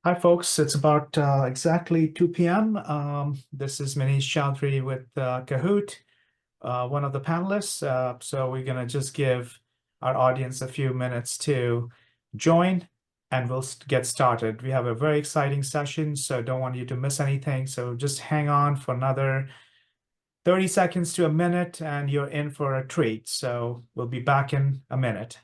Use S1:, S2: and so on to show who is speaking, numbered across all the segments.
S1: Hi, folks. It's about exactly 2 p.m. This is Manish Chaudhry with Cahoot, one of the panelists. So we're going to just give our audience a few minutes to join and we'll get started. We have a very exciting session, so don't want you to miss anything. So just hang on for another 30 seconds to a minute and you're in for a treat. So we'll be back in a minute.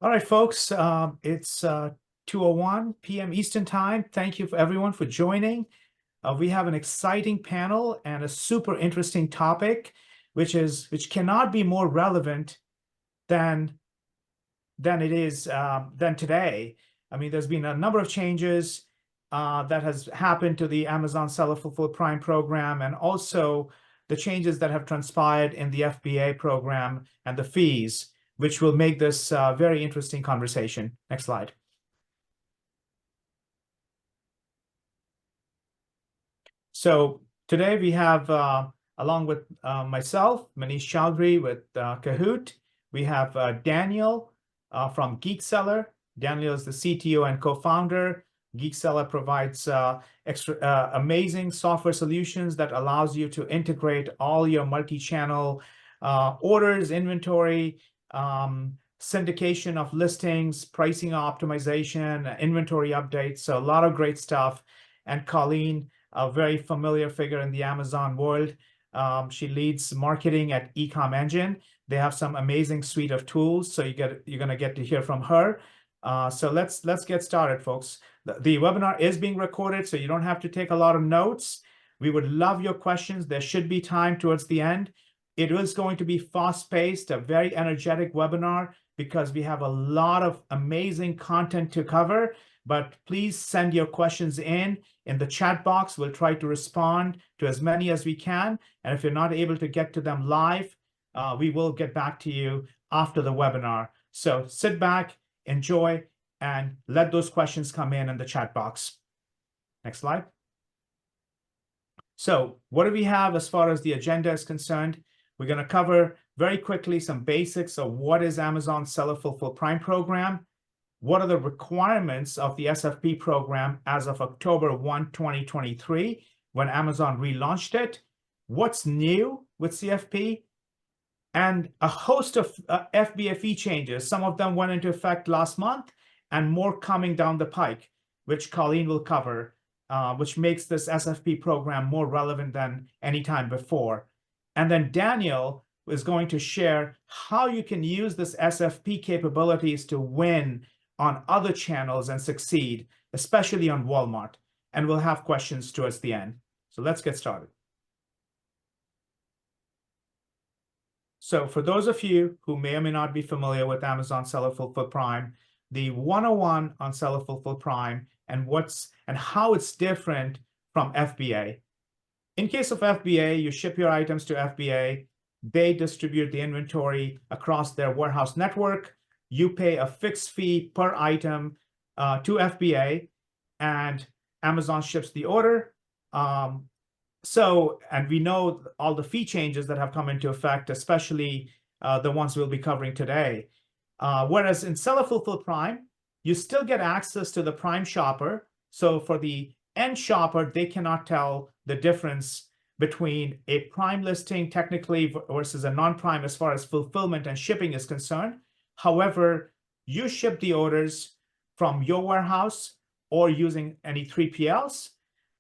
S1: All right, folks, it's 2:01 p.m. Eastern Time. Thank you for everyone for joining. We have an exciting panel and a super interesting topic, which cannot be more relevant than it is than today. I mean, there's been a number of changes that has happened to the Amazon Seller Fulfilled Prime program, and also the changes that have transpired in the FBA program and the fees, which will make this a very interesting conversation. Next slide. So today we have, along with myself, Manish Chaudhry with Cahoot, we have Daniel from GeekSeller. Daniel is the CTO and co-founder. GeekSeller provides amazing software solutions that allows you to integrate all your multi-channel orders, inventory, syndication of listings, pricing optimization, inventory updates. So a lot of great stuff. And Colleen, a very familiar figure in the Amazon world. She leads marketing at Ecom Engine. They have some amazing suite of tools, so you're going to get to hear from her. So let's get started, folks. The webinar is being recorded, so you don't have to take a lot of notes. We would love your questions. There should be time towards the end. It is going to be fast-paced, a very energetic webinar because we have a lot of amazing content to cover. But please send your questions in the chat box. We'll try to respond to as many as we can. And if you're not able to get to them live, we will get back to you after the webinar. So sit back, enjoy, and let those questions come in the chat box. Next slide. So what do we have as far as the agenda is concerned? We're going to cover very quickly some basics of what is Amazon Seller Fulfilled Prime program. What are the requirements of the SFP program as of October 1, 2023, when Amazon relaunched it? What's new with CFP? And a host of FBA fee changes. Some of them went into effect last month and more coming down the pike, which Colleen will cover, which makes this SFP program more relevant than any time before. And then Daniel is going to share how you can use this SFP capabilities to win on other channels and succeed, especially on Walmart. And we'll have questions towards the end. So let's get started. So for those of you who may or may not be familiar with Amazon Seller Fulfilled Prime, the 101 on Seller Fulfilled Prime and how it's different from FBA. In case of FBA, you ship your items to FBA. They distribute the inventory across their warehouse network. You pay a fixed fee per item to FBA, and Amazon ships the order. And we know all the fee changes that have come into effect, especially the ones we'll be covering today. Whereas in Seller Fulfilled Prime, you still get access to the Prime shopper. So for the end shopper, they cannot tell the difference between a Prime listing technically versus a non-Prime as far as fulfillment and shipping is concerned. However, you ship the orders from your warehouse or using any 3PLs.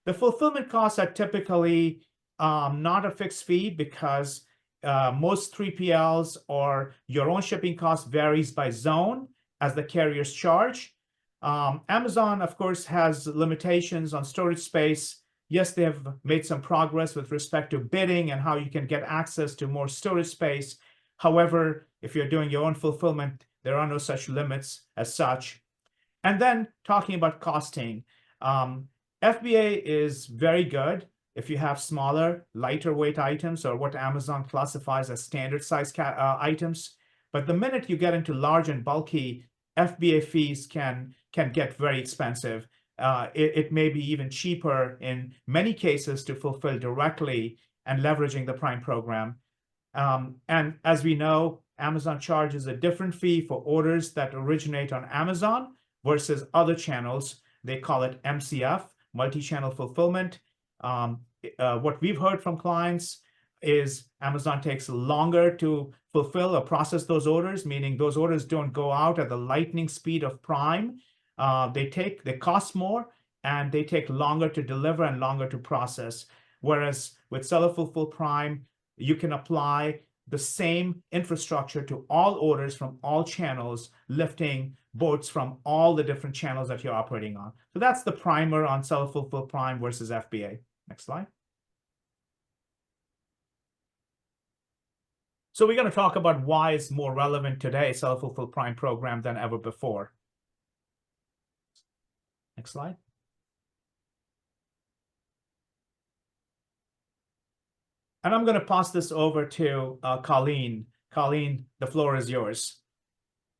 S1: The fulfillment costs are typically not a fixed fee because most 3PLs or your own shipping cost varies by zone as the carriers charge. Amazon, of course, has limitations on storage space. Yes, they have made some progress with respect to bidding and how you can get access to more storage space. However, if you're doing your own fulfillment, there are no such limits as such. And then talking about costing, FBA is very good if you have smaller, lighter weight items, or what Amazon classifies as standard size items. But the minute you get into large and bulky, FBA fees can get very expensive. It may be even cheaper in many cases to fulfill directly and leveraging the Prime program. And as we know, Amazon charges a different fee for orders that originate on Amazon versus other channels. They call it MCF, multi-channel fulfillment. What we've heard from clients is Amazon takes longer to fulfill or process those orders, meaning those orders don't go out at the lightning speed of Prime. They cost more, and they take longer to deliver and longer to process. Whereas with Seller Fulfill Prime, you can apply the same infrastructure to all orders from all channels, lifting boats from all the different channels that you're operating on. So that's the primer on Seller Fulfill Prime versus FBA. Next slide. So we're going to talk about why it's more relevant today, Seller Fulfill Prime program, than ever before. Next slide. And I'm going to pass this over to Colleen. Colleen, the floor is yours.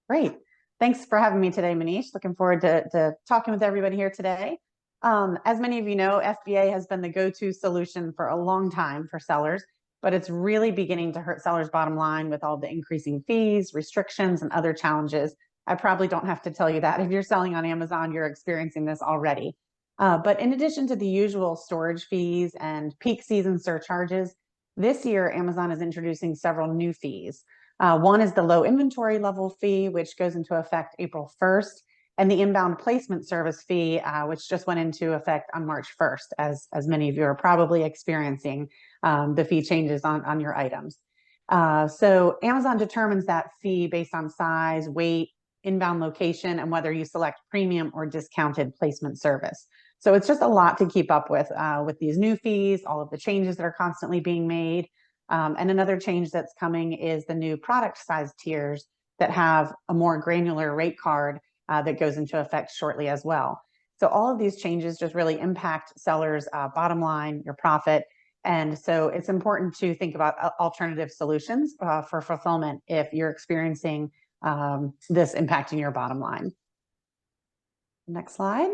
S2: Great. Thanks for having me today, Manish. Looking forward to talking with everybody here today. As many of you know, FBA has been the go-to solution for a long time for sellers, but it's really beginning to hurt sellers' bottom line with all the increasing fees, restrictions, and other challenges. I probably don't have to tell you that. If you're selling on Amazon, you're experiencing this already. But in addition to the usual storage fees and peak season surcharges, this year, Amazon is introducing several new fees. One is the low inventory level fee, which goes into effect April 1st, and the inbound placement service fee, which just went into effect on March 1st, as many of you are probably experiencing the fee changes on your items. So Amazon determines that fee based on size, weight, inbound location, and whether you select premium or discounted placement service. So it's just a lot to keep up with these new fees, all of the changes that are constantly being made. And another change that's coming is the new product size tiers that have a more granular rate card that goes into effect shortly as well. So all of these changes just really impact sellers' bottom line, your profit. And so it's important to think about alternative solutions for fulfillment if you're experiencing this impacting your bottom line. Next slide.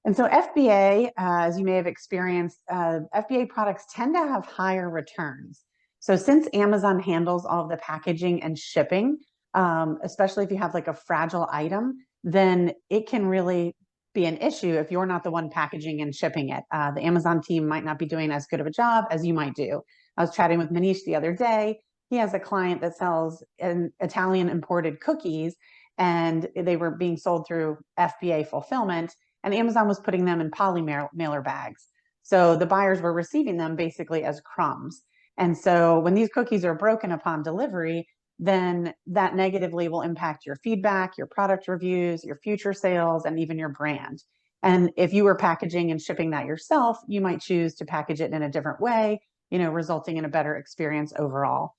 S2: And so FBA, as you may have experienced, FBA products tend to have higher returns. So since Amazon handles all of the packaging and shipping, especially if you have like a fragile item, then it can really be an issue if you're not the one packaging and shipping it. The Amazon team might not be doing as good of a job as you might do. I was chatting with Manish the other day. He has a client that sells Italian imported cookies, and they were being sold through FBA fulfillment, and Amazon was putting them in poly mailer bags. So the buyers were receiving them basically as crumbs. And so when these cookies are broken upon delivery, then that negatively will impact your feedback, your product reviews, your future sales, and even your brand. And if you were packaging and shipping that yourself, you might choose to package it in a different way, resulting in a better experience overall.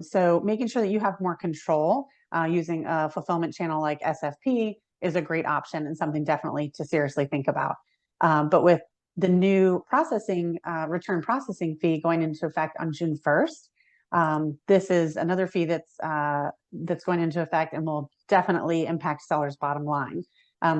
S2: So making sure that you have more control using a fulfillment channel like SFP is a great option and something definitely to seriously think about. But with the new return processing fee going into effect on June 1st, this is another fee that's going into effect and will definitely impact sellers' bottom line.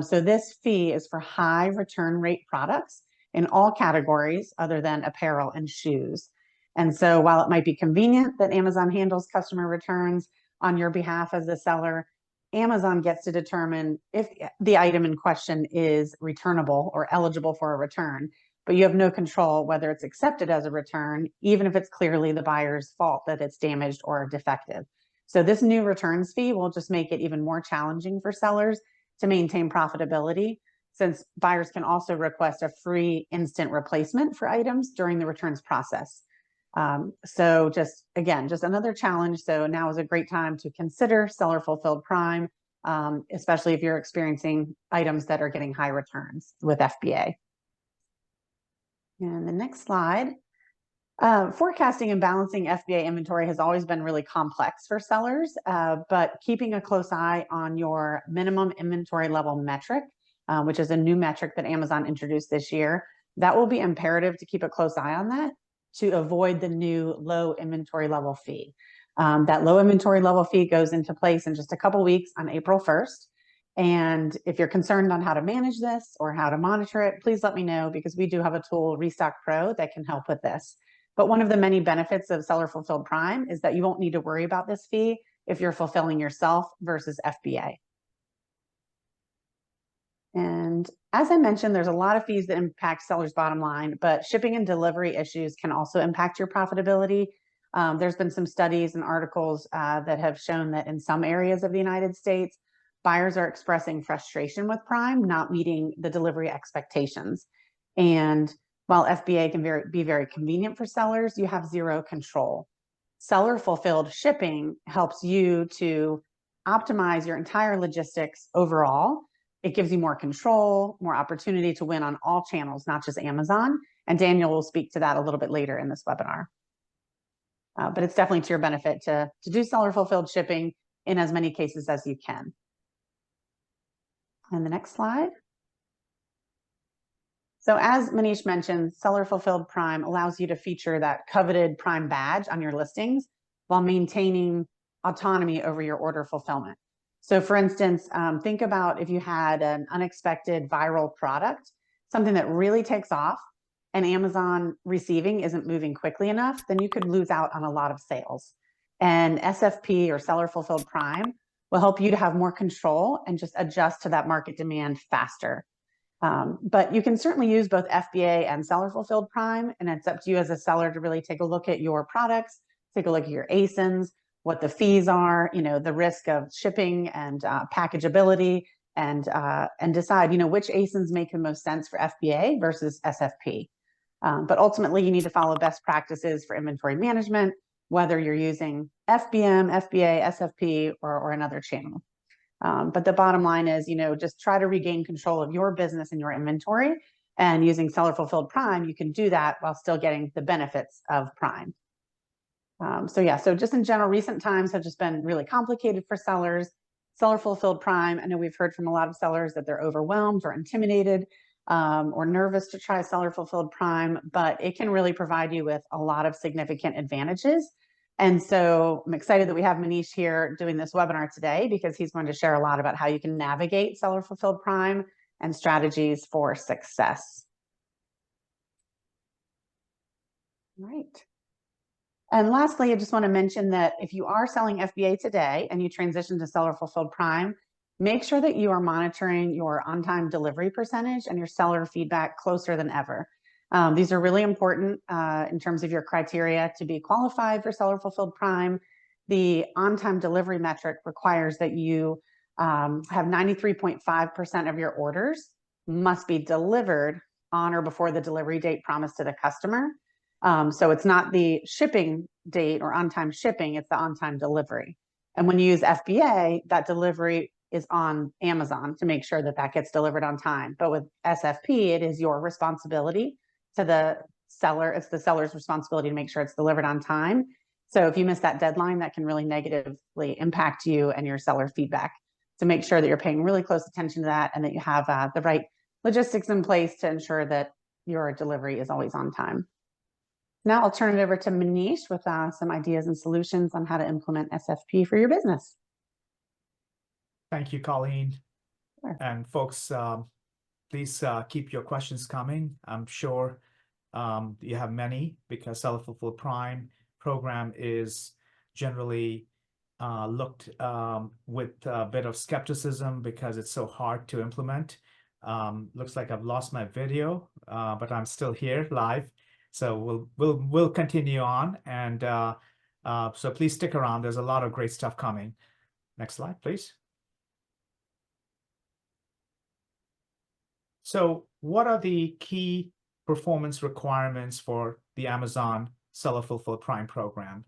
S2: So this fee is for high return rate products in all categories other than apparel and shoes. And so while it might be convenient that Amazon handles customer returns on your behalf as the seller, Amazon gets to determine if the item in question is returnable or eligible for a return, but you have no control whether it's accepted as a return, even if it's clearly the buyer's fault that it's damaged or defective. So this new returns fee will just make it even more challenging for sellers to maintain profitability, since buyers can also request a free instant replacement for items during the returns process. So just another challenge. So now is a great time to consider Seller Fulfilled Prime, especially if you're experiencing items that are getting high returns with FBA. And the next slide Forecasting and balancing FBA inventory has always been really complex for sellers, but keeping a close eye on your minimum inventory level metric, which is a new metric that Amazon introduced this year, that will be imperative to keep a close eye on that to avoid the new low inventory level fee. That low inventory level fee goes into place in just a couple weeks on April 1st. And if you're concerned on how to manage this or how to monitor it, please let me know, because we do have a tool, Restock Pro, that can help with this. But one of the many benefits of Seller Fulfilled Prime is that you won't need to worry about this fee if you're fulfilling yourself versus FBA. And as I mentioned, there's a lot of fees that impact sellers' bottom line, but shipping and delivery issues can also impact your profitability. There's been some studies and articles that have shown that in some areas of the United States, buyers are expressing frustration with Prime not meeting the delivery expectations. And while FBA can be very convenient for sellers, you have zero control. Seller fulfilled shipping helps you to optimize your entire logistics overall. It gives you more control, more opportunity to win on all channels, not just Amazon. And Daniel will speak to that a little bit later in this webinar. But it's definitely to your benefit to do seller fulfilled shipping in as many cases as you can. And the next slide. So as Manish mentioned, Seller Fulfilled Prime allows you to feature that coveted Prime badge on your listings while maintaining autonomy over your order fulfillment. So for instance, think about if you had an unexpected viral product, something that really takes off, and Amazon receiving isn't moving quickly enough, then you could lose out on a lot of sales. And SFP, or Seller Fulfilled Prime, will help you to have more control and just adjust to that market demand faster. But you can certainly use both FBA and Seller Fulfilled Prime, and it's up to you as a seller to really take a look at your products, take a look at your ASINs, what the fees are, the risk of shipping and packageability, and decide, which ASINs make the most sense for FBA versus SFP. But ultimately, you need to follow best practices for inventory management, whether you're using FBM, FBA, SFP, or another channel. But the bottom line is, just try to regain control of your business and your inventory. And using Seller Fulfilled Prime, you can do that while still getting the benefits of Prime. So just in general, recent times have just been really complicated for sellers. Seller Fulfilled Prime, I know we've heard from a lot of sellers that they're overwhelmed or intimidated or nervous to try Seller Fulfilled Prime, but it can really provide you with a lot of significant advantages. And so I'm excited that we have Manish here doing this webinar today, because he's going to share a lot about how you can navigate Seller Fulfilled Prime and strategies for success. All right. And lastly, I just want to mention that if you are selling FBA today and you transition to Seller Fulfilled Prime, make sure that you are monitoring your on-time delivery percentage and your seller feedback closer than ever. These are really important in terms of your criteria to be qualified for Seller Fulfilled Prime. The on-time delivery metric requires that you have 93.5% of your orders must be delivered on or before the delivery date promised to the customer. So it's not the shipping date or on-time shipping, it's the on-time delivery. And when you use FBA, that delivery is on Amazon to make sure that that gets delivered on time. But with SFP, it is your responsibility to the seller. It's the seller's responsibility to make sure it's delivered on time. So if you miss that deadline, that can really negatively impact you and your seller feedback. So make sure that you're paying really close attention to that and that you have the right logistics in place to ensure that your delivery is always on time. Now I'll turn it over to Manish with some ideas and solutions on how to implement SFP for your business.
S1: Thank you, Colleen.
S2: Sure.
S1: And folks, please keep your questions coming. I'm sure you have many, because Seller Fulfilled Prime program is generally looked with a bit of skepticism because it's so hard to implement. Looks like I've lost my video, but I'm still here live. So we'll continue on, and so please stick around. There's a lot of great stuff coming. Next slide, please. So what are the key performance requirements for the Amazon Seller Fulfilled Prime program?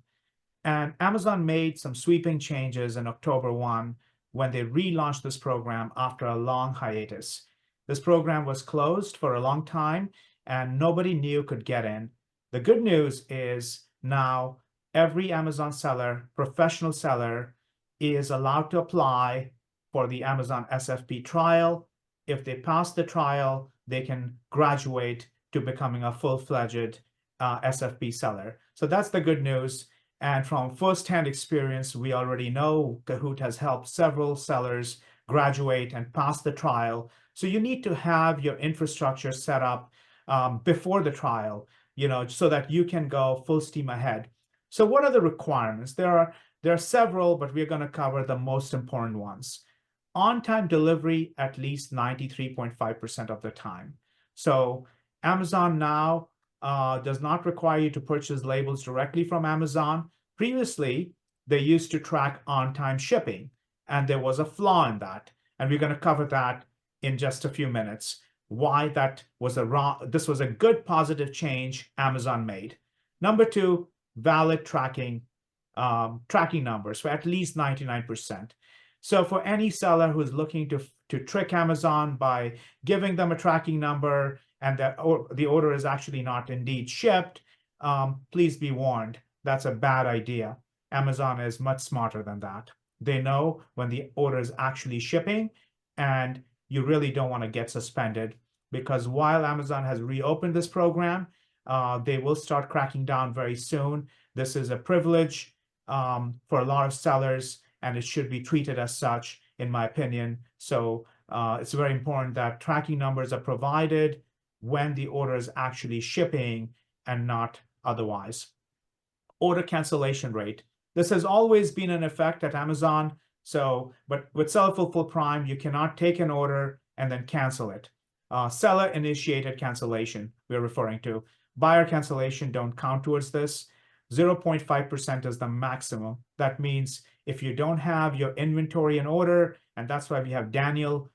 S1: And Amazon made some sweeping changes in October 1 when they relaunched this program after a long hiatus. This program was closed for a long time and nobody new could get in. The good news is now every Amazon seller, professional seller, is allowed to apply for the Amazon SFP trial. If they pass the trial, they can graduate to becoming a full-fledged SFP seller. So that's the good news. And from firsthand experience, we already know Cahoot has helped several sellers graduate and pass the trial. So you need to have your infrastructure set up before the trial, so that you can go full steam ahead. So what are the requirements? There are several, but we're going to cover the most important ones. On-time delivery at least 93.5% of the time. So Amazon now does not require you to purchase labels directly from Amazon. Previously, they used to track on-time shipping, and there was a flaw in that. And we're going to cover that in just a few minutes. Why this was a good positive change Amazon made. Number two, valid tracking numbers for at least 99%. So for any seller who's looking to trick Amazon by giving them a tracking number and the order is actually not indeed shipped, please be warned, that's a bad idea. Amazon is much smarter than that. They know when the order is actually shipping, and you really don't want to get suspended, because while Amazon has reopened this program, they will start cracking down very soon. This is a privilege for a lot of sellers, and it should be treated as such, in my opinion. So it's very important that tracking numbers are provided when the order is actually shipping and not otherwise. Order cancellation rate. This has always been in effect at Amazon. But with Seller Fulfill Prime, you cannot take an order and then cancel it. Seller-initiated cancellation, we're referring to. Buyer cancellation don't count towards this. 0.5% is the maximum. That means if you don't have your inventory in order, and that's why we have Daniel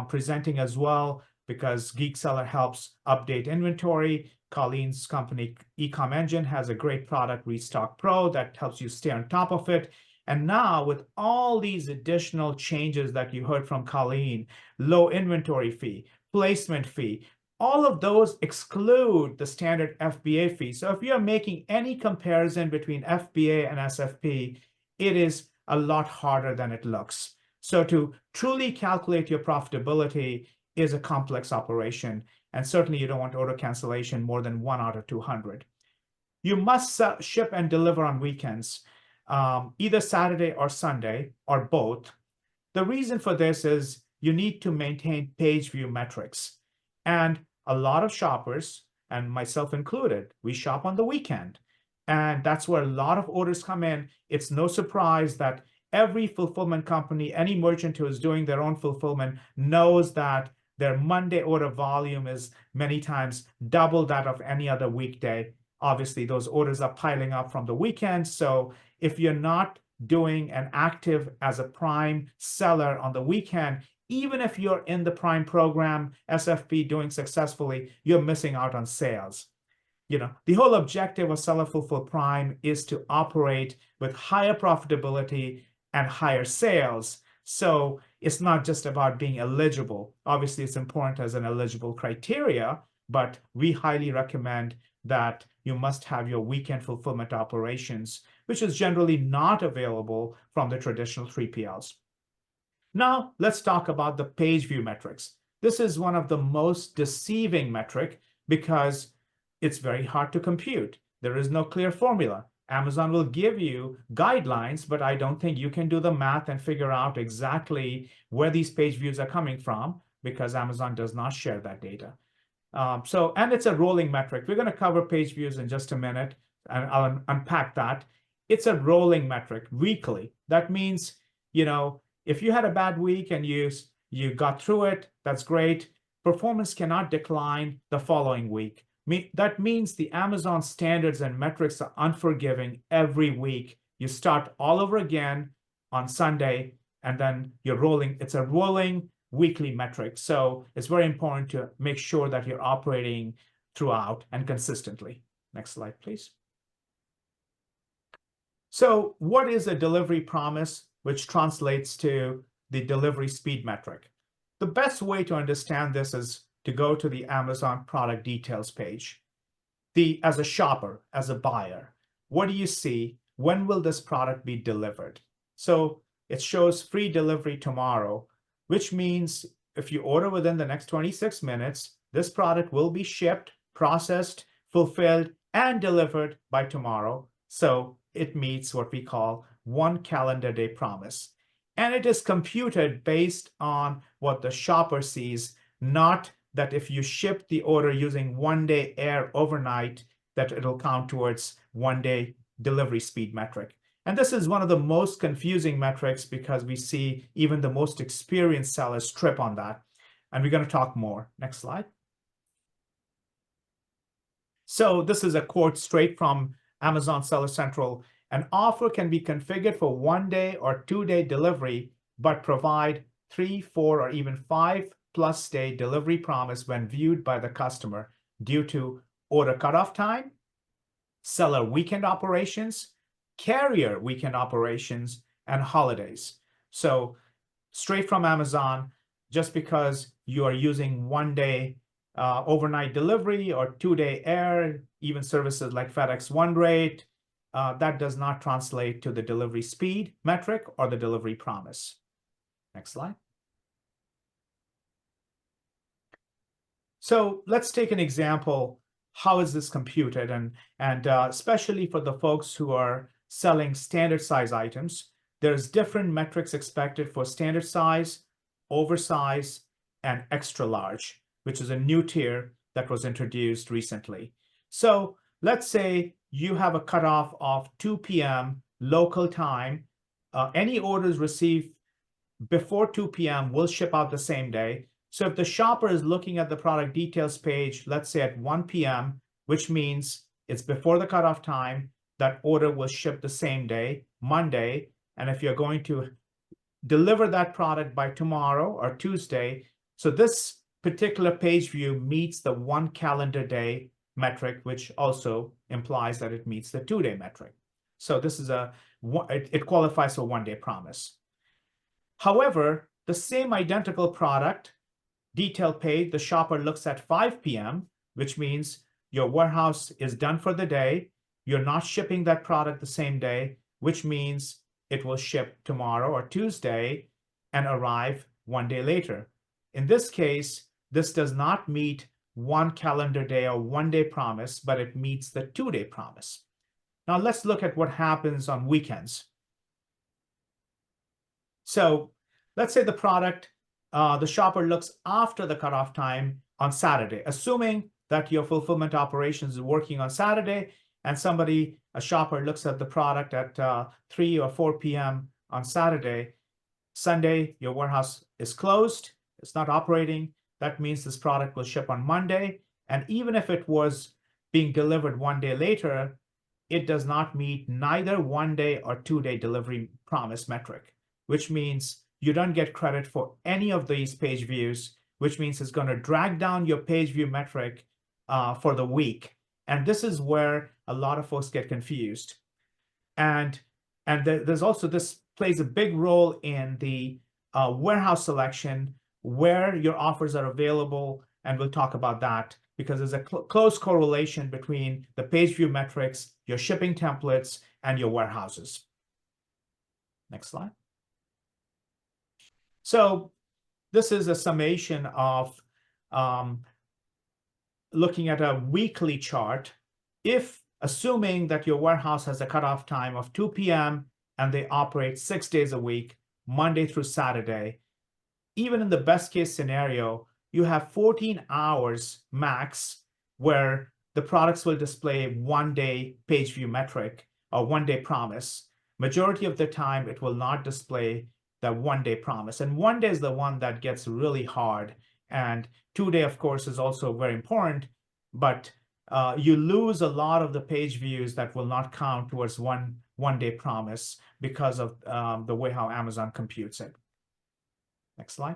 S1: presenting as well, because Geek Seller helps update inventory. Colleen's company, Ecom Engine, has a great product, Restock Pro, that helps you stay on top of it. And now with all these additional changes that you heard from Colleen, low inventory fee, placement fee, all of those exclude the standard FBA fee. So if you're making any comparison between FBA and SFP, it is a lot harder than it looks. So to truly calculate your profitability is a complex operation. And certainly you don't want order cancellation more than 1 out of 200. You must ship and deliver on weekends, either Saturday or Sunday, or both. The reason for this is you need to maintain page view metrics. And a lot of shoppers, and myself included, we shop on the weekend. And that's where a lot of orders come in. It's no surprise that every fulfillment company, any merchant who is doing their own fulfillment, knows that their Monday order volume is many times double that of any other weekday. Obviously, those orders are piling up from the weekend. So if you're not doing an active as a Prime seller on the weekend, even if you're in the Prime program, SFP, doing successfully, you're missing out on sales. The whole objective of Seller Fulfill Prime is to operate with higher profitability and higher sales. So it's not just about being eligible. Obviously, it's important as an eligible criteria, but we highly recommend that you must have your weekend fulfillment operations, which is generally not available from the traditional 3PLs. Now, let's talk about the page view metrics. This is one of the most deceiving metric because it's very hard to compute. There is no clear formula. Amazon will give you guidelines, but I don't think you can do the math and figure out exactly where these page views are coming from, because Amazon does not share that data. And it's a rolling metric. We're going to cover page views in just a minute, and I'll unpack that. It's a rolling metric, weekly. That means, if you had a bad week and you got through it, that's great. Performance cannot decline the following week. That means the Amazon standards and metrics are unforgiving every week. You start all over again on Sunday, and then you're rolling. It's a rolling weekly metric. So it's very important to make sure that you're operating throughout and consistently. Next slide, please. So what is a delivery promise, which translates to the delivery speed metric? The best way to understand this is to go to the Amazon product details page. as a shopper, as a buyer, what do you see? When will this product be delivered? So it shows free delivery tomorrow, which means if you order within the next 26 minutes, this product will be shipped, processed, fulfilled, and delivered by tomorrow. So it meets what we call 1 calendar day promise. And it is computed based on what the shopper sees, not that if you ship the order using 1-day air overnight, that it'll count towards 1-day delivery speed metric. And this is one of the most confusing metrics because we see even the most experienced sellers trip on that. And we're going to talk more. Next slide. So this is a quote straight from Amazon Seller Central. An offer can be configured for 1-day or 2-day delivery, but provide 3, 4, or even 5+ day delivery promise when viewed by the customer due to order cutoff time, seller weekend operations, carrier weekend operations, and holidays. So straight from Amazon, just because you are using 1-day overnight delivery or 2-day air, even services like FedEx One Rate, that does not translate to the delivery speed metric or the delivery promise. Next slide. So let's take an example. How is this computed? And especially for the folks who are selling standard size items, there's different metrics expected for standard size, oversize, and extra large, which is a new tier that was introduced recently. So let's say you have a cutoff of 2 p.m. local time. Any orders received before 2 p.m. will ship out the same day. So if the shopper is looking at the product details page, let's say at 1 p.m., which means it's before the cutoff time, that order will ship the same day, Monday. And if you're going to deliver that product by tomorrow or Tuesday, so this particular page view meets the 1 calendar day metric, which also implies that it meets the 2-day metric. So this is it qualifies for 1-day promise. However, the same identical product detail page, the shopper looks at 5 p.m., which means your warehouse is done for the day. You're not shipping that product the same day, which means it will ship tomorrow or Tuesday and arrive 1 day later. In this case, this does not meet 1 calendar day or 1-day promise, but it meets the 2-day promise. Now let's look at what happens on weekends. So let's say the product, the shopper looks after the cutoff time on Saturday, assuming that your fulfillment operations is working on Saturday, and a shopper looks at the product at 3 or 4 p.m. on Saturday. Sunday, your warehouse is closed. It's not operating. That means this product will ship on Monday. And even if it was being delivered 1 day later, it does not meet neither 1-day or 2-day delivery promise metric, which means you don't get credit for any of these page views, which means it's going to drag down your page view metric for the week. And this is where a lot of folks get confused. And there's also, this plays a big role in the warehouse selection, where your offers are available. And we'll talk about that because there's a close correlation between the page view metrics, your shipping templates, and your warehouses. Next slide. So this is a summation of looking at a weekly chart. If assuming that your warehouse has a cutoff time of 2 p.m. and they operate 6 days a week, Monday through Saturday, even in the best case scenario, you have 14 hours max where the products will display 1-day page view metric or 1-day promise. Majority of the time, it will not display the 1-day promise. And 1 day is the one that gets really hard. And 2-day, of course, is also very important, but you lose a lot of the page views that will not count towards 1-day promise because of the way how Amazon computes it. Next slide.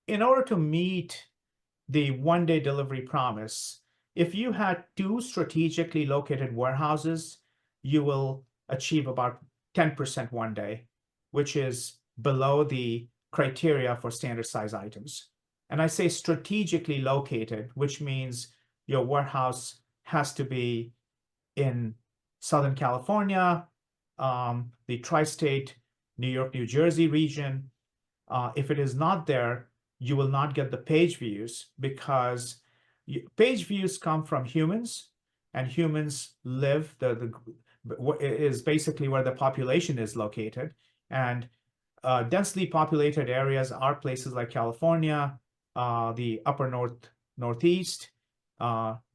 S1: In order to meet the 1-day delivery promise, if you had 2 strategically located warehouses, you will achieve about 10% 1 day, which is below the criteria for standard size items. And I say strategically located, which means your warehouse has to be in Southern California, the tri-state New York, New Jersey region. If it is not there, you will not get the page views because page views come from humans, and humans live is basically where the population is located. And densely populated areas are places like California, the upper northeast,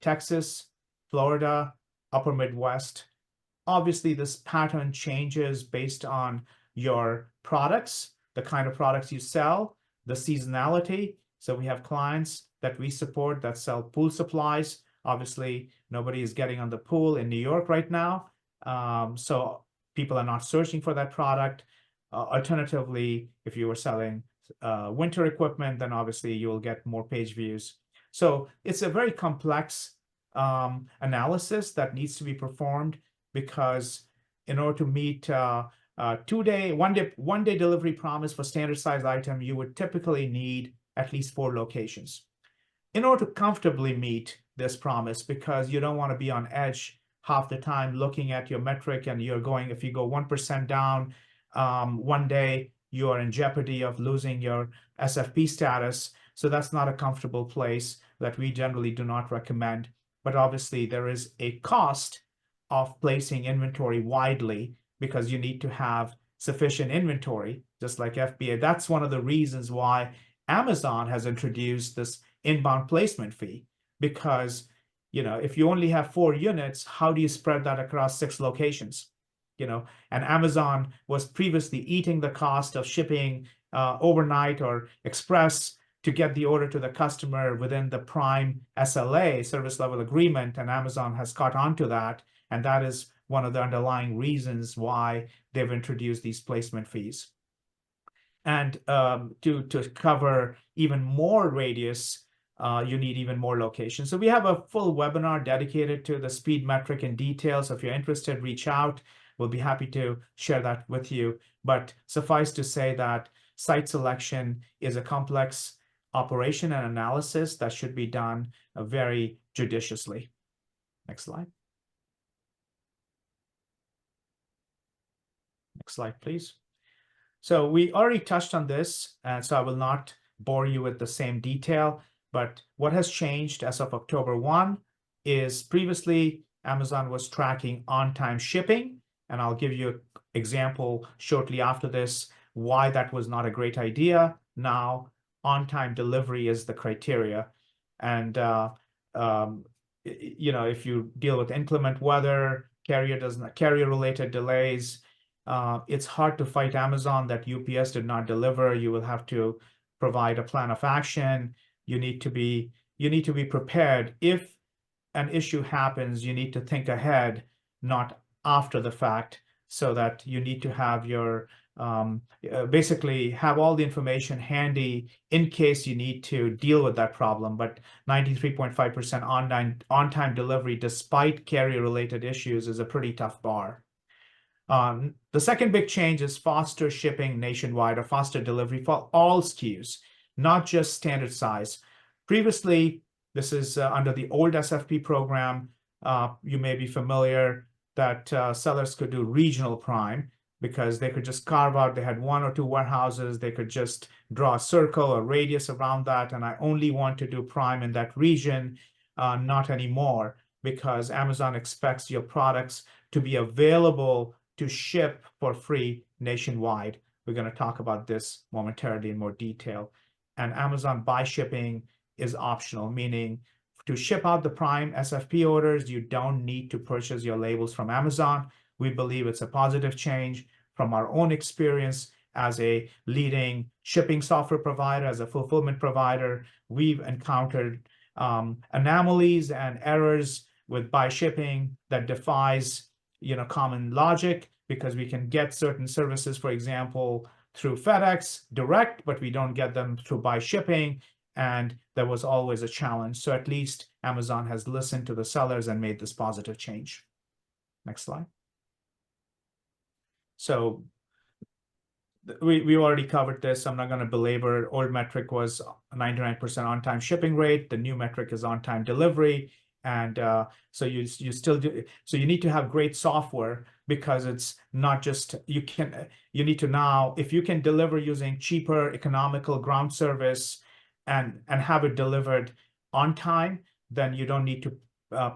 S1: Texas, Florida, upper Midwest. Obviously, this pattern changes based on your products, the kind of products you sell, the seasonality. So we have clients that we support that sell pool supplies. Obviously, nobody is getting on the pool in New York right now. So people are not searching for that product. Alternatively, if you were selling winter equipment, then obviously you will get more page views. So it's a very complex analysis that needs to be performed, because in order to meet one day delivery promise for standard size item, you would typically need at least 4 locations. In order to comfortably meet this promise, because you don't want to be on edge half the time looking at your metric, and if you go 1% down one day, you are in jeopardy of losing your SFP status. So that's not a comfortable place that we generally do not recommend. But obviously there is a cost of placing inventory widely, because you need to have sufficient inventory, just like FBA. That's one of the reasons why Amazon has introduced this inbound placement fee, because if you only have 4 units, how do you spread that across 6 locations? And Amazon was previously eating the cost of shipping overnight or express to get the order to the customer within the Prime SLA, service level agreement, and Amazon has caught on to that. And that is one of the underlying reasons why they've introduced these placement fees. And to cover even more radius, you need even more locations. So we have a full webinar dedicated to the speed metric in detail. So if you're interested, reach out. We'll be happy to share that with you. But suffice to say that site selection is a complex operation and analysis that should be done very judiciously. Next slide. Next slide, please. So we already touched on this, and so I will not bore you with the same detail. But what has changed as of October 1 is previously Amazon was tracking on-time shipping, and I'll give you an example shortly after this why that was not a great idea. Now, on-time delivery is the criteria. And if you deal with inclement weather, carrier-related delays, it's hard to fight Amazon that UPS did not deliver. You will have to provide a plan of action. You need to be prepared. If an issue happens, you need to think ahead, not after the fact, so that you need to have your basically have all the information handy in case you need to deal with that problem. But 93.5% on-time delivery despite carrier-related issues is a pretty tough bar. The second big change is faster shipping nationwide, or faster delivery for all SKUs, not just standard size. Previously, this is under the old SFP program. You may be familiar that sellers could do regional prime, because they could just carve out, they had 1 or 2 warehouses, they could just draw a circle or radius around that, and I only want to do prime in that region. Not anymore, because Amazon expects your products to be available to ship for free nationwide. We're going to talk about this momentarily in more detail. And Amazon buy shipping is optional, meaning to ship out the Prime SFP orders, you don't need to purchase your labels from Amazon. We believe it's a positive change. From our own experience as a leading shipping software provider, as a fulfillment provider, we've encountered anomalies and errors with buy shipping that defies common logic, because we can get certain services, for example, through FedEx direct, but we don't get them through buy shipping, and there was always a challenge. So at least Amazon has listened to the sellers and made this positive change. Next slide. So we already covered this. I'm not going to belabor. Old metric was 99% on-time shipping rate. The new metric is on-time delivery. And so you still do. So you need to have great software, because it's not just you need to now, if you can deliver using cheaper, economical ground service and have it delivered on time, then you don't need to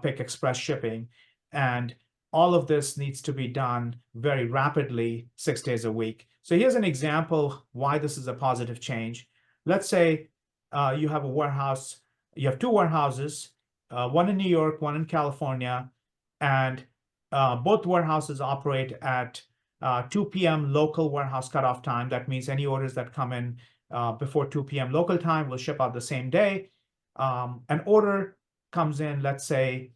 S1: pick express shipping. And all of this needs to be done very rapidly, 6 days a week. So here's an example why this is a positive change. Let's say you have a warehouse, you have 2 warehouses, one in New York, one in California, and both warehouses operate at 2 p.m. local warehouse cutoff time. That means any orders that come in before 2 p.m. local time will ship out the same day. An order comes in, let's say,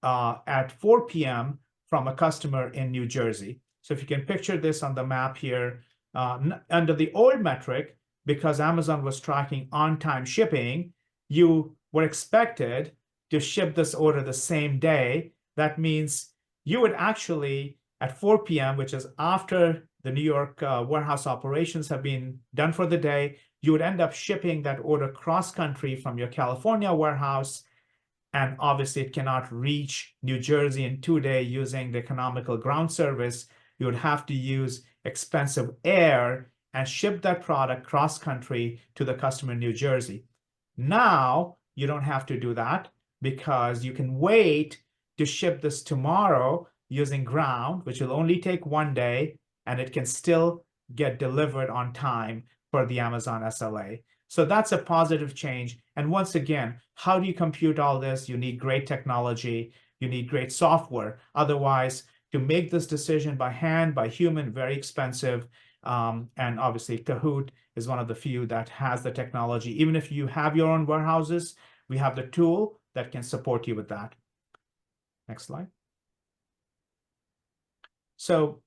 S1: at 4 p.m. from a customer in New Jersey. So if you can picture this on the map here, under the old metric, because Amazon was tracking on-time shipping, you were expected to ship this order the same day. That means you would actually, at 4 p.m., which is after the New York warehouse operations have been done for the day, you would end up shipping that order cross-country from your California warehouse. And obviously, it cannot reach New Jersey in 2 days using the economical ground service. You would have to use expensive air and ship that product cross-country to the customer in New Jersey. Now, you don't have to do that, because you can wait to ship this tomorrow using ground, which will only take 1 day, and it can still get delivered on time for the Amazon SLA. So that's a positive change. And once again, how do you compute all this? You need great technology. You need great software. Otherwise, to make this decision by hand, by human, very expensive. And obviously, Cahoot is one of the few that has the technology. Even if you have your own warehouses, we have the tool that can support you with that. Next slide. So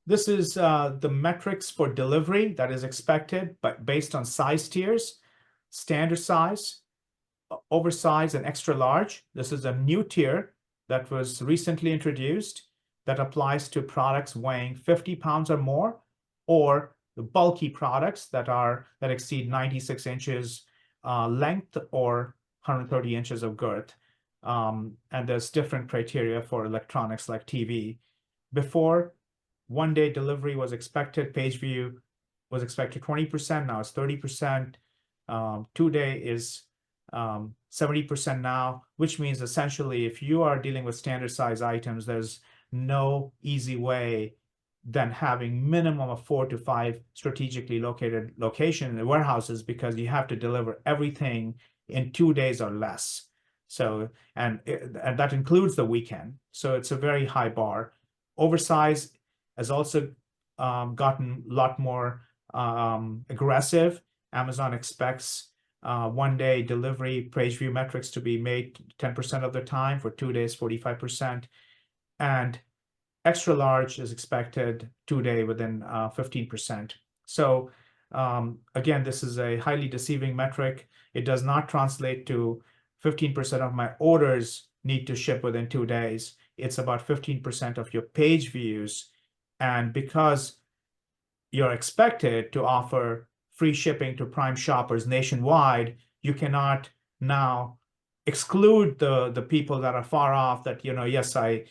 S1: this is the metrics for delivery that is expected, but based on size tiers: standard size, oversized, and extra large. This is a new tier that was recently introduced that applies to products weighing 50 pounds or more, or the bulky products that exceed 96 inches length or 130 inches of girth. And there's different criteria for electronics like TV. Before, 1 day delivery was expected, page view was expected 20%, now it's 30%. 2 day is 70% now, which means essentially if you are dealing with standard size items, there's no easy way than having minimum of 4 to 5 strategically located location warehouses, because you have to deliver everything in 2 days or less. So, and that includes the weekend. So it's a very high bar. Oversize has also gotten a lot more aggressive. Amazon expects 1 day delivery page view metrics to be made 10% of the time, for 2 days, 45%. And extra large is expected 2 day within 15%. So again, this is a highly deceiving metric. It does not translate to 15% of my orders need to ship within 2 days. It's about 15% of your page views. And because you're expected to offer free shipping to Prime shoppers nationwide, you cannot now exclude the people that are far off, that, yes, I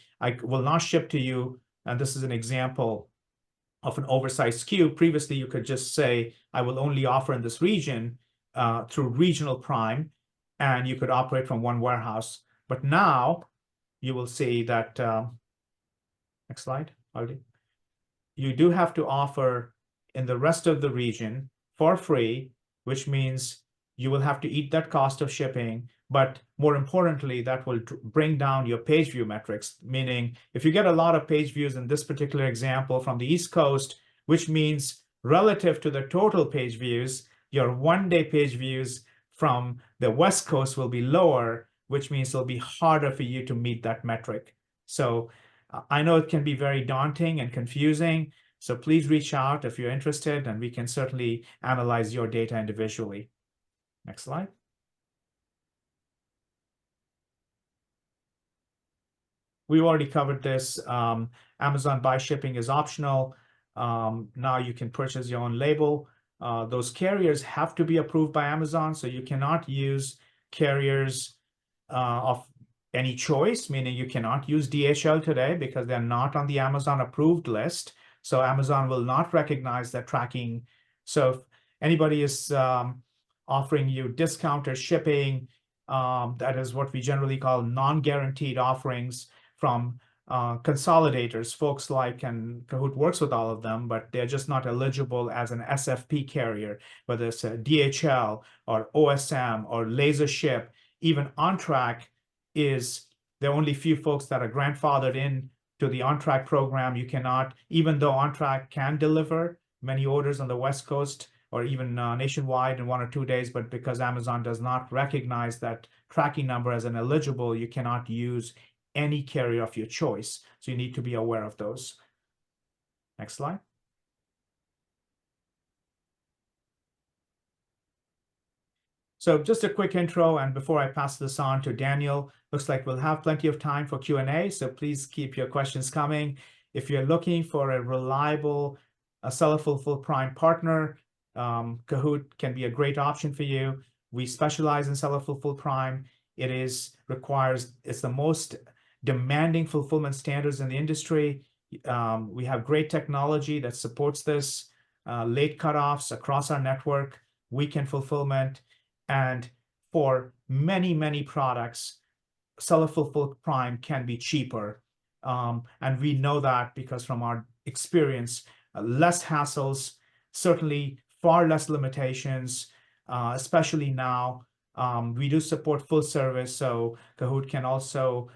S1: will not ship to you. And this is an example of an oversized SKU. Previously, you could just say, I will only offer in this region through regional Prime, and you could operate from one warehouse. But now you will see that, next slide, Aldi. You do have to offer in the rest of the region for free, which means you will have to eat that cost of shipping. But more importantly, that will bring down your page view metrics, meaning if you get a lot of page views in this particular example from the East Coast, which means relative to the total page views, your 1 day page views from the West Coast will be lower, which means it'll be harder for you to meet that metric. So I know it can be very daunting and confusing. So please reach out if you're interested, and we can certainly analyze your data individually. Next slide. We've already covered this. Amazon buy shipping is optional. Now you can purchase your own label. Those carriers have to be approved by Amazon, so you cannot use carriers of any choice, meaning you cannot use DHL today because they're not on the Amazon approved list. So Amazon will not recognize that tracking. So if anybody is offering you discounted shipping, that is what we generally call non-guaranteed offerings from consolidators, folks like, and Cahoot works with all of them, but they're just not eligible as an SFP carrier, whether it's a DHL or OSM or LaserShip. Even OnTrack is, there are only few folks that are grandfathered in to the OnTrack program. You cannot, even though OnTrack can deliver many orders on the West Coast or even nationwide in 1 or 2 days, but because Amazon does not recognize that tracking number as an eligible, you cannot use any carrier of your choice. So you need to be aware of those. Next slide. So just a quick intro, and before I pass this on to Daniel, looks like we'll have plenty of time for Q&A, so please keep your questions coming. If you're looking for a reliable seller fulfill prime partner, Cahoot can be a great option for you. We specialize in seller fulfill prime. It's the most demanding fulfillment standards in the industry. We have great technology that supports this, late cutoffs across our network, weekend fulfillment, and for many, many products, seller fulfilled prime can be cheaper. And we know that because from our experience, less hassles, certainly far less limitations, especially now. We do support full service, so Cahoot can also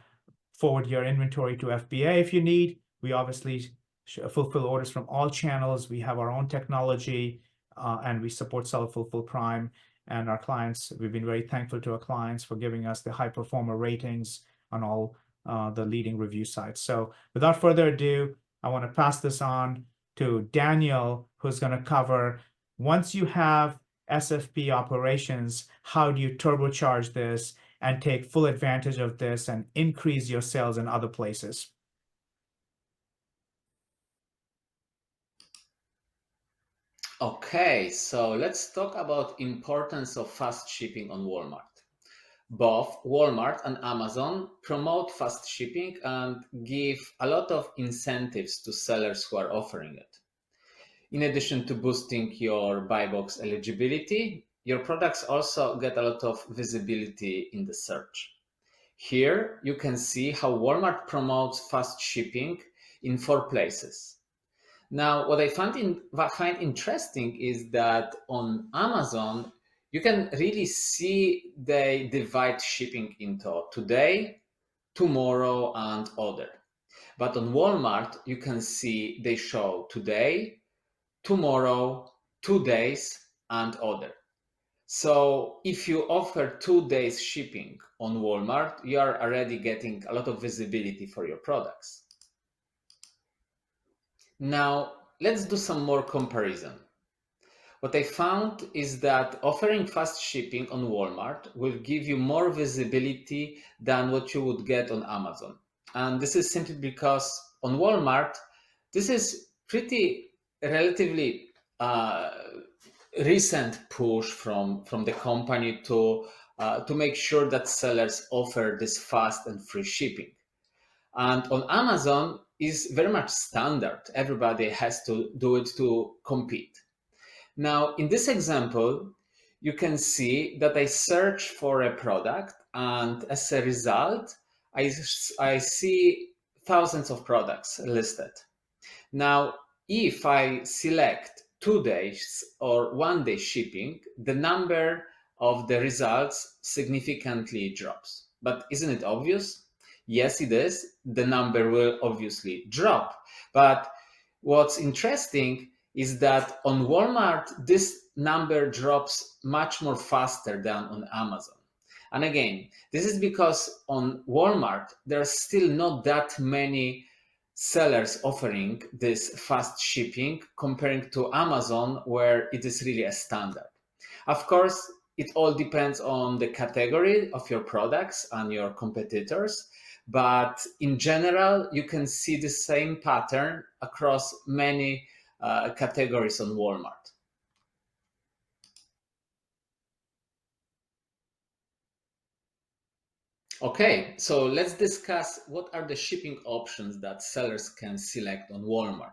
S1: forward your inventory to FBA if you need. We obviously fulfill orders from all channels. We have our own technology, and we support seller fulfill prime. And our clients, we've been very thankful to our clients for giving us the high performer ratings on all the leading review sites. So without further ado, I want to pass this on to Daniel, who's going to cover, once you have SFP operations, how do you turbocharge this and take full advantage of this and increase your sales in other places?
S3: Okay, so let's talk about importance of fast shipping on Walmart. Both Walmart and Amazon promote fast shipping and give a lot of incentives to sellers who are offering it. In addition to boosting your buy box eligibility, your products also get a lot of visibility in the search. Here you can see how Walmart promotes fast shipping in 4 places. Now, what I find interesting is that on Amazon, you can really see they divide shipping into today, tomorrow, and other. But on Walmart, you can see they show today, tomorrow, 2 days, and other. So if you offer 2 days shipping on Walmart, you are already getting a lot of visibility for your products. Now, let's do some more comparison. What I found is that offering fast shipping on Walmart will give you more visibility than what you would get on Amazon. And this is simply because on Walmart, this is pretty relatively recent push from the company to make sure that sellers offer this fast and free shipping. And on Amazon is very much standard. Everybody has to do it to compete. Now, in this example, you can see that I search for a product, and as a result, I see thousands of products listed. Now, if I select 2 days or 1 day shipping, the number of the results significantly drops. But isn't it obvious? Yes, it is. The number will obviously drop. But what's interesting is that on Walmart, this number drops much more faster than on Amazon. And again, this is because on Walmart, there are still not that many sellers offering this fast shipping comparing to Amazon, where it is really a standard. Of course, it all depends on the category of your products and your competitors. But in general, you can see the same pattern across many categories on Walmart. Okay, so let's discuss what are the shipping options that sellers can select on Walmart.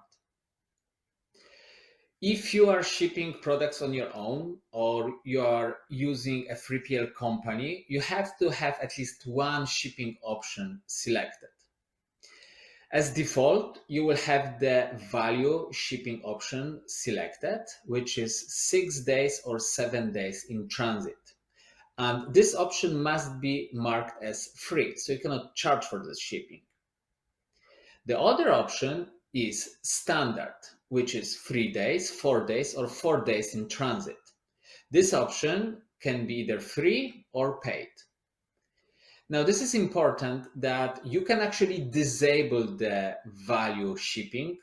S3: If you are shipping products on your own or you are using a 3PL company, you have to have at least one shipping option selected. As default, you will have the value shipping option selected, which is 6 days or 7 days in transit. And this option must be marked as free, so you cannot charge for the shipping. The other option is standard, which is 3 days, 4 days, or 4 days in transit. This option can be either free or paid. Now, this is important that you can actually disable the value shipping,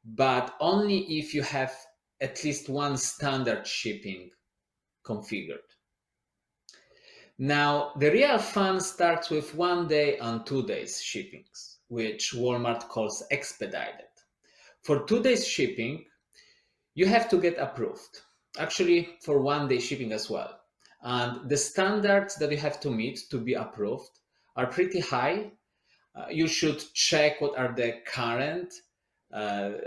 S3: but only if you have at least one standard shipping configured. Now, the real fun starts with 1 day and 2 days shippings, which Walmart calls expedited. For 2 days shipping, you have to get approved. Actually, for 1 day shipping as well. And the standards that you have to meet to be approved are pretty high. You should check what are the current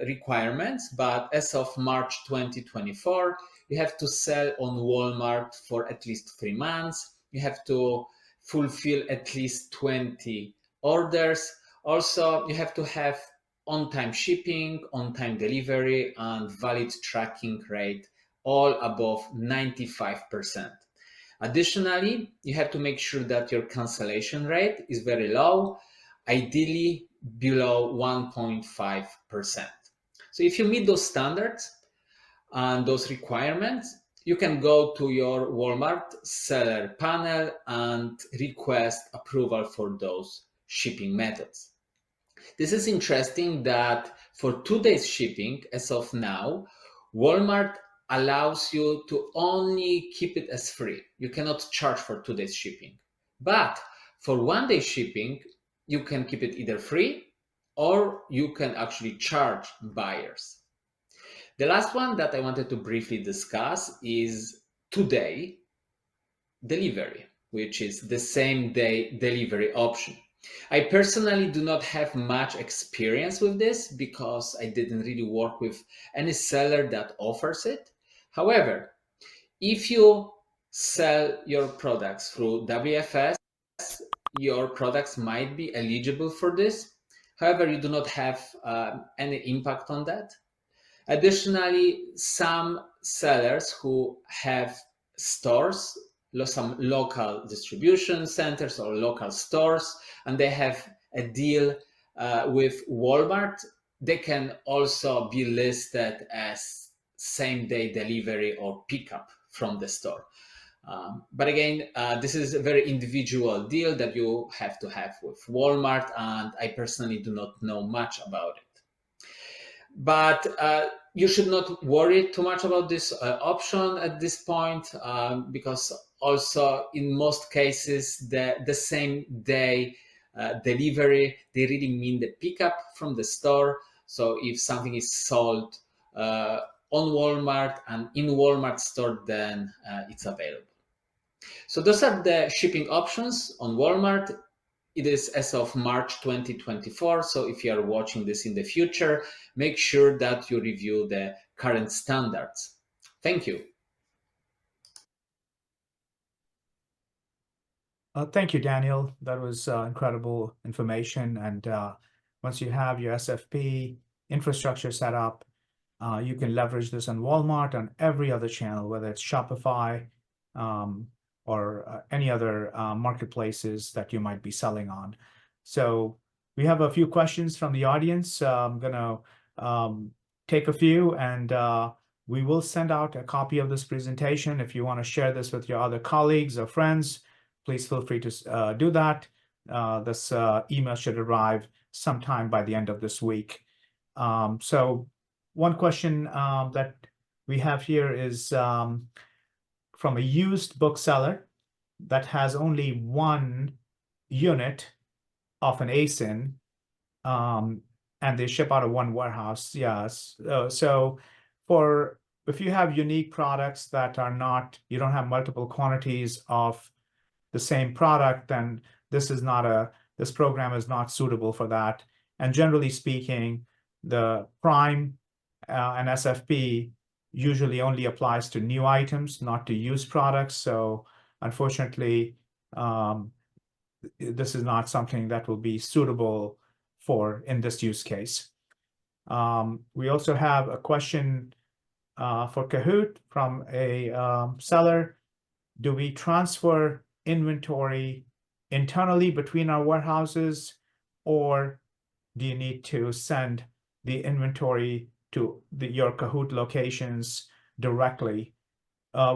S3: requirements, but as of March 2024, you have to sell on Walmart for at least 3 months. You have to fulfill at least 20 orders. Also, you have to have on-time shipping, on-time delivery, and valid tracking rate, all above 95%. Additionally, you have to make sure that your cancellation rate is very low, ideally below 1.5%. So if you meet those standards and those requirements, you can go to your Walmart seller panel and request approval for those shipping methods. This is interesting that for 2 days shipping, as of now, Walmart allows you to only keep it as free. You cannot charge for 2 days shipping. But for 1 day shipping, you can keep it either free or you can actually charge buyers. The last one that I wanted to briefly discuss is 2-day delivery, which is the same day delivery option. I personally do not have much experience with this because I didn't really work with any seller that offers it. However, if you sell your products through WFS, your products might be eligible for this. However, you do not have any impact on that. Additionally, some sellers who have stores, some local distribution centers or local stores, and they have a deal with Walmart, they can also be listed as same-day delivery or pickup from the store. But again, this is a very individual deal that you have to have with Walmart, and I personally do not know much about it. But you should not worry too much about this option at this point, because also in most cases, the same day delivery, they really mean the pickup from the store. So if something is sold on Walmart and in Walmart store, then it's available. So those are the shipping options on Walmart. It is as of March 2024. So if you are watching this in the future, make sure that you review the current standards. Thank you.
S1: Thank you, Daniel. That was incredible information. And once you have your SFP infrastructure set up, you can leverage this on Walmart and every other channel, whether it's Shopify or any other marketplaces that you might be selling on. So we have a few questions from the audience. I'm going to take a few, and we will send out a copy of this presentation. If you want to share this with your other colleagues or friends, please feel free to do that. This email should arrive sometime by the end of this week. So one question that we have here is from a used bookseller that has only 1 unit of an ASIN. and they ship out of one warehouse. Yes. So for if you have unique products that are not, you don't have multiple quantities of the same product, then this program is not suitable for that. And generally speaking, the Prime and SFP usually only applies to new items, not to used products. So unfortunately, this is not something that will be suitable for in this use case. We also have a question for Cahoot from a seller. Do we transfer inventory internally between our warehouses, or do you need to send the inventory to your Cahoot locations directly?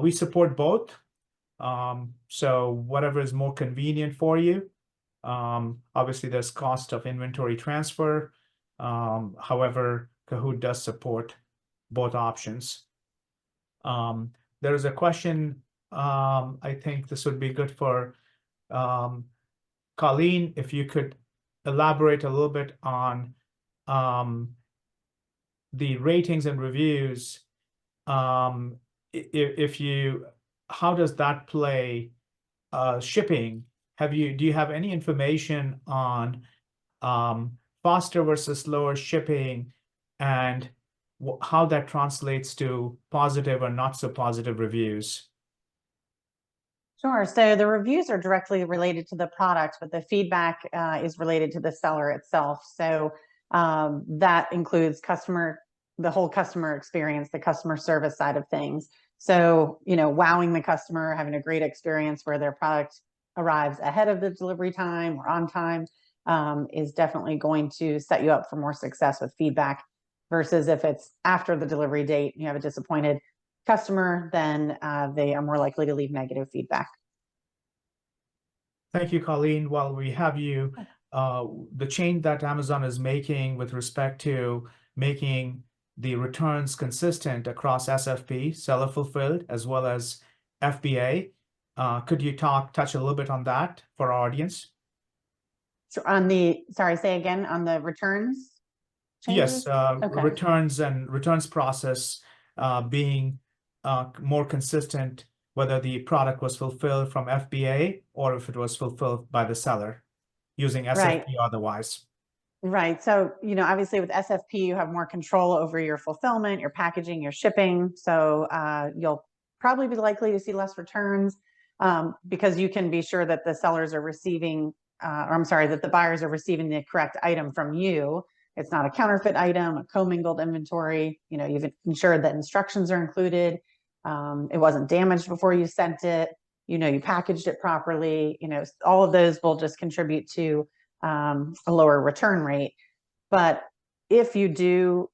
S1: We support both. So whatever is more convenient for you. Obviously, there's cost of inventory transfer. However, Cahoot does support both options. There's a question. I think this would be good for Colleen, if you could elaborate a little bit on the ratings and reviews. How does that play shipping? Do you have any information on faster versus slower shipping, and how that translates to positive or not so positive reviews?
S2: Sure. So the reviews are directly related to the product, but the feedback is related to the seller itself. So that includes the whole customer experience, the customer service side of things. So, wowing the customer, having a great experience where their product arrives ahead of the delivery time or on time is definitely going to set you up for more success with feedback, versus if it's after the delivery date, you have a disappointed customer, then they are more likely to leave negative feedback.
S1: Thank you, Colleen. While we have you, the change that Amazon is making with respect to making the returns consistent across SFP, seller fulfilled, as well as FBA, could you touch a little bit on that for our audience?
S2: So sorry, say again, on the returns
S1: Yes,
S2: changes? Okay.
S1: returns process being more consistent, whether the product was fulfilled from FBA or if it was fulfilled by the seller using SFP or otherwise.
S2: Right. So, obviously with SFP, you have more control over your fulfillment, your packaging, your shipping. So you'll probably be likely to see less returns because you can be sure that the sellers are receiving, that the buyers are receiving the correct item from you. It's not a counterfeit item, a commingled inventory. You've ensured that instructions are included. It wasn't damaged before you sent it. You packaged it properly. All of those will just contribute to a lower return rate. But if you do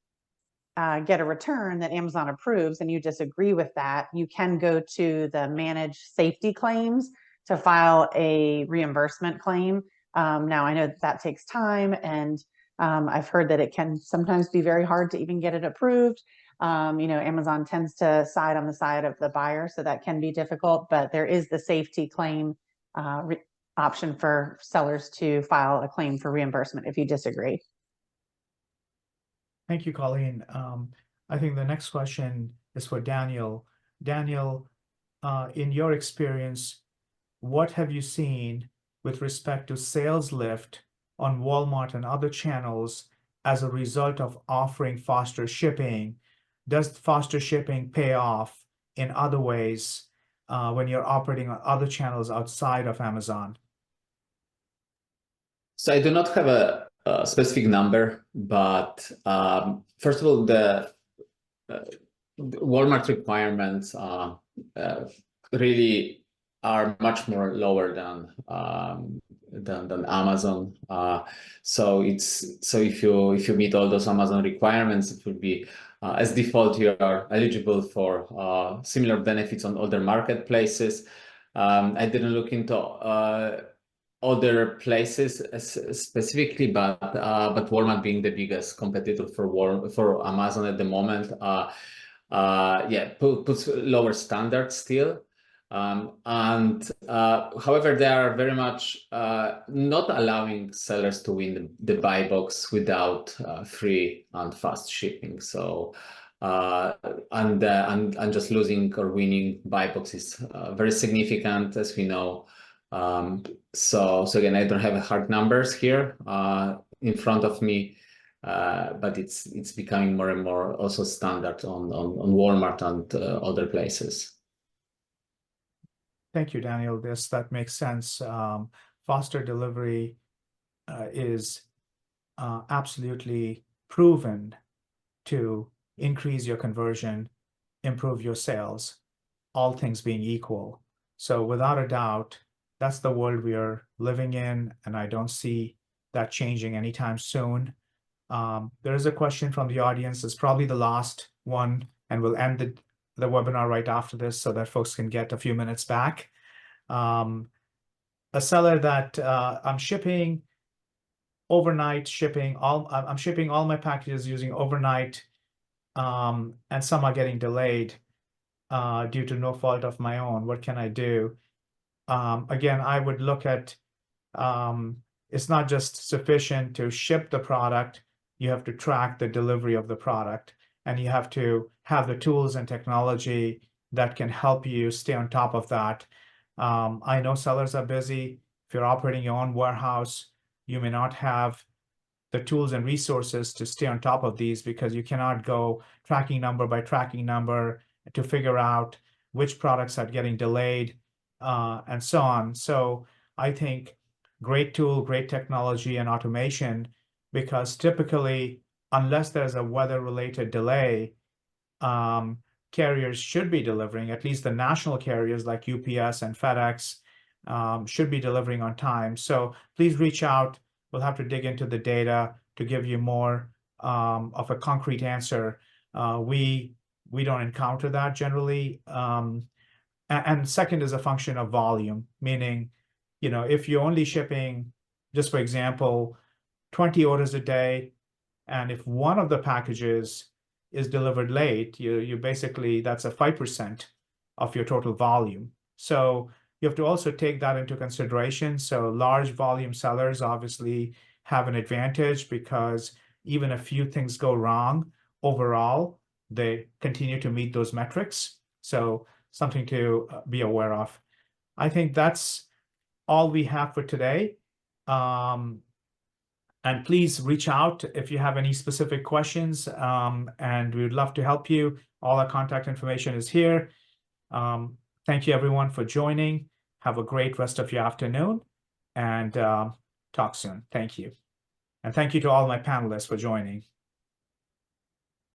S2: get a return that Amazon approves and you disagree with that, you can go to the managed safety claims to file a reimbursement claim. Now, I know that takes time, and I've heard that it can sometimes be very hard to even get it approved. Amazon tends to side on the side of the buyer, so that can be difficult, but there is the safety claim option for sellers to file a claim for reimbursement if you disagree.
S1: Thank you, Colleen. I think the next question is for Daniel. Daniel, in your experience, what have you seen with respect to sales lift on Walmart and other channels as a result of offering faster shipping? Does faster shipping pay off in other ways when you're operating on other channels outside of Amazon?
S3: So I do not have a specific number, but first of all, the Walmart requirements really are much more lower than Amazon. So if you meet all those Amazon requirements, it would be as default you are eligible for similar benefits on other marketplaces. I didn't look into other places specifically, but Walmart being the biggest competitor for Amazon at the moment, puts lower standards still. However, they are very much not allowing sellers to win the buy box without free and fast shipping. So and just losing or winning buy box is very significant, as we know. So again, I don't have hard numbers here in front of me, but it's becoming more and more also standard on Walmart and other places.
S1: Thank you, Daniel. That makes sense. Faster delivery is absolutely proven to increase your conversion, improve your sales, all things being equal. So without a doubt, that's the world we are living in, and I don't see that changing anytime soon. There is a question from the audience. It's probably the last one, and we'll end the webinar right after this so that folks can get a few minutes back. A seller that I'm shipping overnight shipping, I'm shipping all my packages using overnight, and some are getting delayed due to no fault of my own. What can I do? Again, I would look at it's not just sufficient to ship the product, you have to track the delivery of the product, and you have to have the tools and technology that can help you stay on top of that. I know sellers are busy. If you're operating your own warehouse, you may not have the tools and resources to stay on top of these because you cannot go tracking number by tracking number to figure out which products are getting delayed and so on. So I think great tool, great technology and automation, because typically, unless there's a weather-related delay, carriers should be delivering, at least the national carriers like UPS and FedEx should be delivering on time. So please reach out. We'll have to dig into the data to give you more of a concrete answer. We don't encounter that generally. And second is a function of volume, meaning, if you're only shipping, just for example, 20 orders a day, and if one of the packages is delivered late, you basically, that's a 5% of your total volume. So you have to also take that into consideration. So large volume sellers obviously have an advantage because even a few things go wrong, overall, they continue to meet those metrics. So something to be aware of. I think that's all we have for today. And please reach out if you have any specific questions, and we would love to help you. All our contact information is here. Thank you, everyone, for joining. Have a great rest of your afternoon, and talk soon. Thank you. And thank you to all my panelists for joining.